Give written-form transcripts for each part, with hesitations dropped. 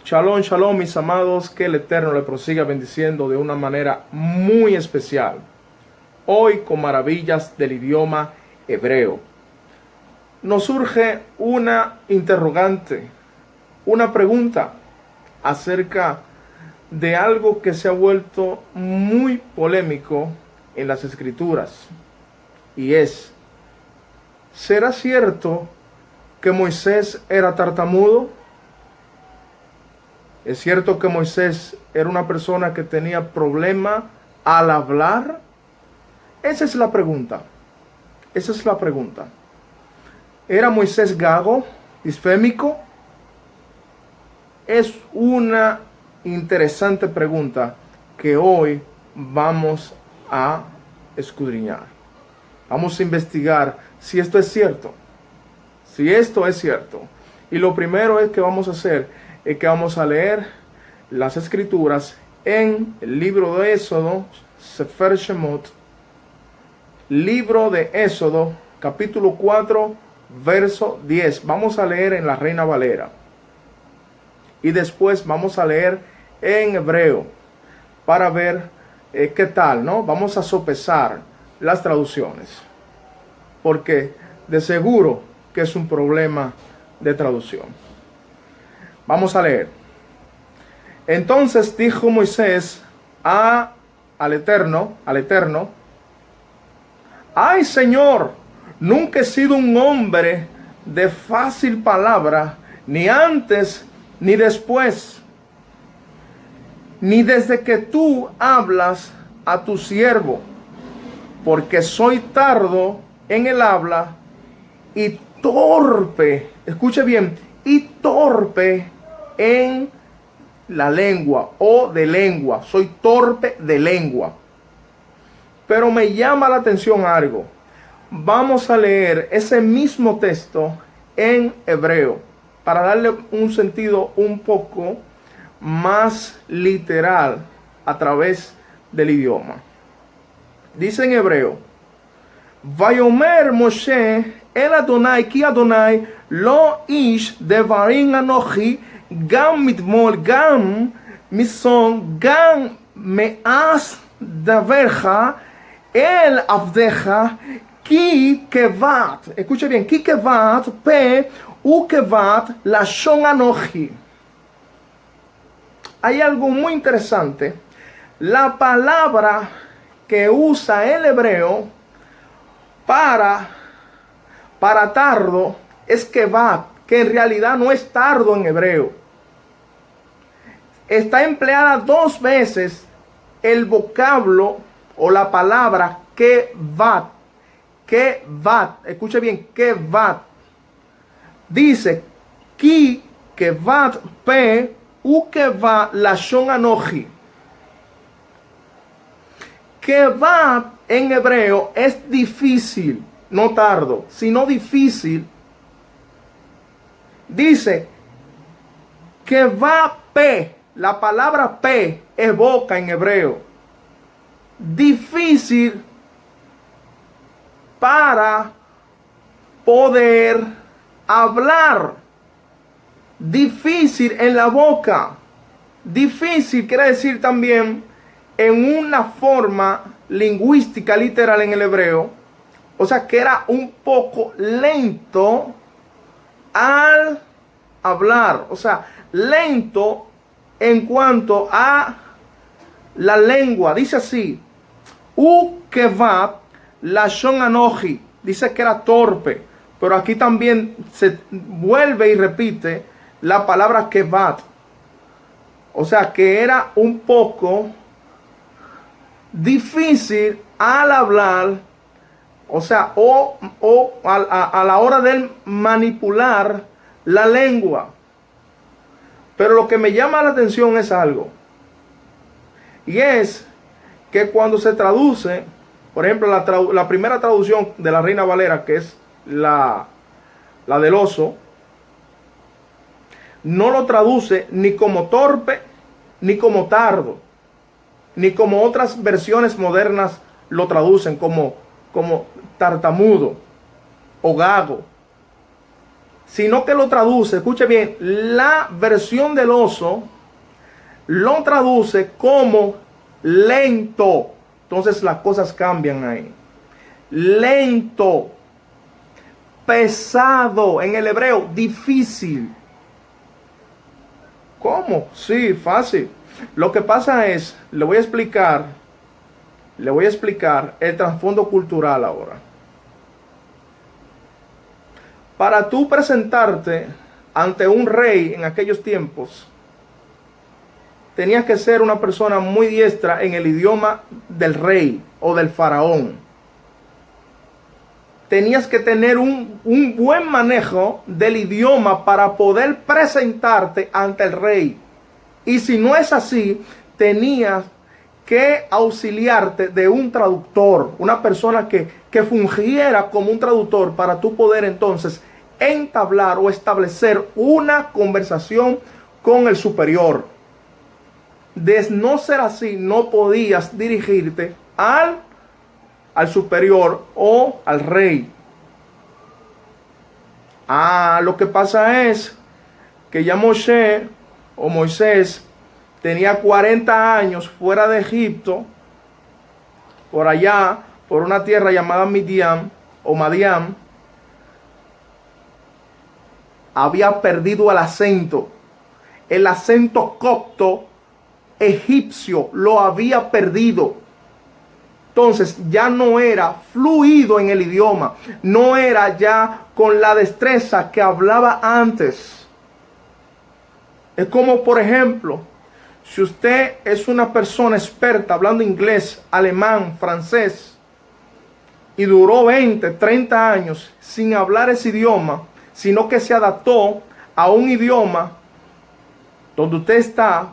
Shalom, shalom, mis amados, que el Eterno le prosiga bendiciendo de una manera muy especial. Hoy con maravillas del idioma hebreo. Nos surge una interrogante, una pregunta acerca de algo que se ha vuelto muy polémico en las Escrituras. Y es, ¿será cierto que Moisés era tartamudo? ¿Es cierto que Moisés era una persona que tenía problema al hablar? Esa es la pregunta. Esa es la pregunta. ¿Era Moisés gago, disfémico? Es una interesante pregunta que hoy vamos a escudriñar. Vamos a investigar si esto es cierto. Si esto es cierto. Y lo primero es que vamos a hacer es que vamos a leer las escrituras en el libro de Éxodo, Sefer Shemot, libro de Éxodo, capítulo 4, verso 10. Vamos a leer en la Reina Valera. Y después vamos a leer en hebreo para ver qué tal, ¿no? Vamos a sopesar las traducciones. Porque de seguro que es un problema de traducción. Vamos a leer. Entonces dijo Moisés al Eterno, ay Señor, nunca he sido un hombre de fácil palabra, ni antes ni después, ni desde que tú hablas a tu siervo, porque soy tardo en el habla y torpe, escuche bien, y torpe en la lengua o de lengua. Soy torpe de lengua. Pero me llama la atención algo. Vamos a leer ese mismo texto en hebreo para darle un sentido un poco más literal a través del idioma. Dice en hebreo: Vayomer Moshe el Adonai ki Adonai lo ish devarim anochi gam mitmol gam mison gam me'as daverja el avdeja ki kevat. Escuche bien, ki kevat pe u kevat lashon anochi. Hay algo muy interesante. La palabra que usa el hebreo para tardo es kevat, que en realidad no es tardo en hebreo. Está empleada dos veces el vocablo o la palabra kevat. Kevat, escuche bien, kevat. Dice ki kevat pe u kevat lashon anochi. Kevat en hebreo es difícil, no tardo, sino difícil. Dice que va pe, la palabra pe es boca en hebreo. Difícil para poder hablar. Difícil en la boca. Difícil quiere decir también en una forma lingüística literal en el hebreo. O sea, que era un poco lento al hablar. O sea, lento en cuanto a la lengua. Dice así: U kevat lashon anochi. Dice que era torpe. Pero aquí también se vuelve y repite la palabra kevat. O sea, que era un poco difícil al hablar. O sea, a la hora de manipular la lengua. Pero lo que me llama la atención es algo. Y es que cuando se traduce, por ejemplo, la primera traducción de la Reina Valera, que es la del oso, no lo traduce ni como torpe, ni como tardo, ni como otras versiones modernas lo traducen como tartamudo o gago. sino que lo traduce, escuche bien, la versión del oso lo traduce como lento. Entonces las cosas cambian ahí. Lento, pesado, en el hebreo, difícil. ¿Cómo? Sí, fácil. Lo que pasa es, le voy a explicar el trasfondo cultural ahora. Para tú presentarte ante un rey en aquellos tiempos, tenías que ser una persona muy diestra en el idioma del rey o del faraón. Tenías que tener un buen manejo del idioma para poder presentarte ante el rey. Y si no es así, tenías que auxiliarte de un traductor, una persona que fungiera como un traductor para tú poder entonces entablar o establecer una conversación con el superior. De no ser así, no podías dirigirte al superior o al rey. Lo que pasa es que ya Moisés tenía 40 años fuera de Egipto, por allá, por una tierra llamada Midian o Madián. Había perdido el acento copto egipcio lo había perdido. Entonces ya no era fluido en el idioma, no era ya con la destreza que hablaba antes. Es como, por ejemplo, si usted es una persona experta hablando inglés, alemán, francés, y duró 20, 30 años sin hablar ese idioma, sino que se adaptó a un idioma donde usted está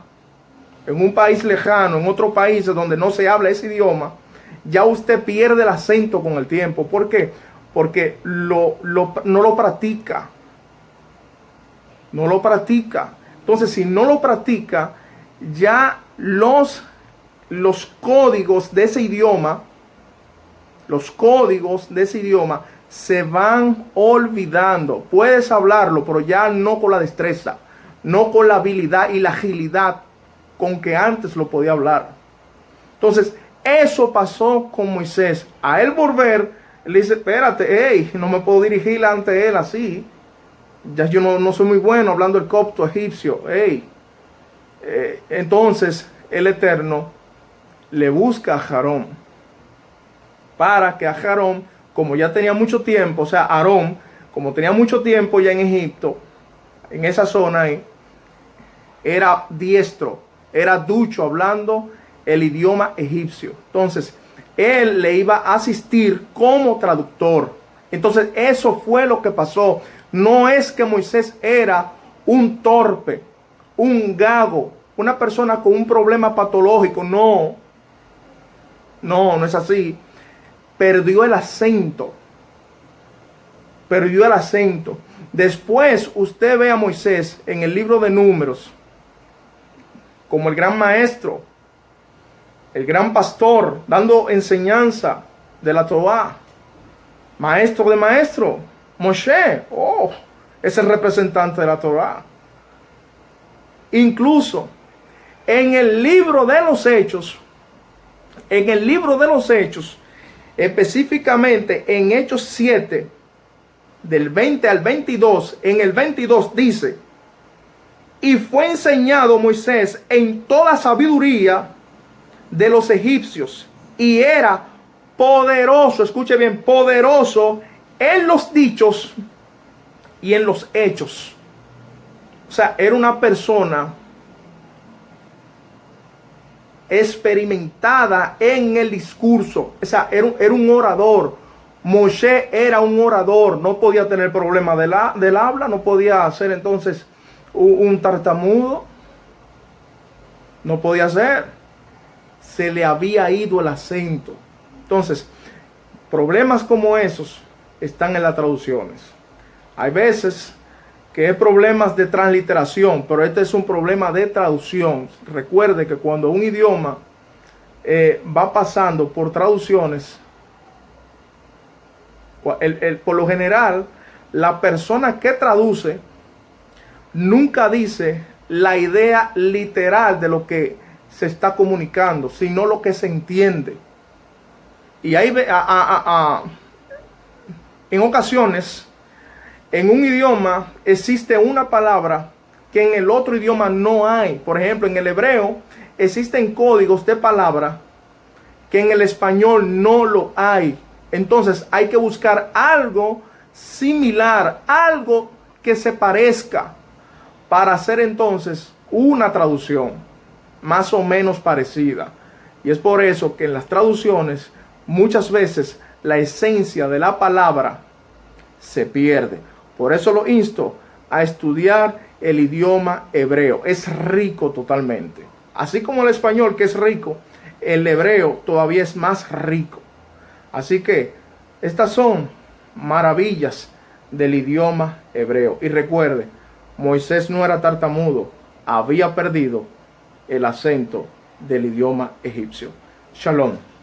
en un país lejano, en otro país donde no se habla ese idioma, ya usted pierde el acento con el tiempo. ¿Por qué? Porque no lo practica. No lo practica. Entonces, si no lo practica, ya los códigos de ese idioma, se van olvidando. Puedes hablarlo, pero ya no con la destreza, no con la habilidad y la agilidad con que antes lo podía hablar. Entonces, eso pasó con Moisés. A él volver, le dice, espérate, no me puedo dirigir ante él así. Ya yo no soy muy bueno hablando el copto egipcio. Entonces, el Eterno le busca a Aarón, para que a Aarón, como ya tenía mucho tiempo, o sea, Aarón, como tenía mucho tiempo ya en Egipto, en esa zona ahí, era diestro, era ducho hablando el idioma egipcio. Entonces, él le iba a asistir como traductor. Entonces, eso fue lo que pasó. No es que Moisés era un torpe, un gago, una persona con un problema patológico. No es así. Perdió el acento. Después usted ve a Moisés en el libro de Números como el gran maestro, el gran pastor, dando enseñanza de la Torá. Maestro de maestro, Moshe, es el representante de la Torá. Incluso en el libro de los Hechos, específicamente en Hechos 7, del 20 al 22, en el 22 dice, y fue enseñado Moisés en toda sabiduría de los egipcios, y era poderoso, escuche bien, poderoso en los dichos y en los hechos. O sea, era una persona experimentada en el discurso. O sea, era un orador. Moshe era un orador, no podía tener problema del habla, no podía ser entonces un tartamudo. No podía ser. Se le había ido el acento. Entonces, problemas como esos están en las traducciones. Hay veces que hay problemas de transliteración, pero este es un problema de traducción. Recuerde que cuando un idioma va pasando por traducciones, por lo general la persona que traduce nunca dice la idea literal de lo que se está comunicando, sino lo que se entiende. Y ahí en ocasiones, en un idioma existe una palabra que en el otro idioma no hay. Por ejemplo, en el hebreo existen códigos de palabra que en el español no lo hay. Entonces hay que buscar algo similar, algo que se parezca, para hacer entonces una traducción más o menos parecida. Y es por eso que en las traducciones muchas veces la esencia de la palabra se pierde. Por eso lo insto a estudiar el idioma hebreo. Es rico totalmente. Así como el español, que es rico, el hebreo todavía es más rico. Así que estas son maravillas del idioma hebreo. Y recuerde, Moisés no era tartamudo, había perdido el acento del idioma egipcio. Shalom.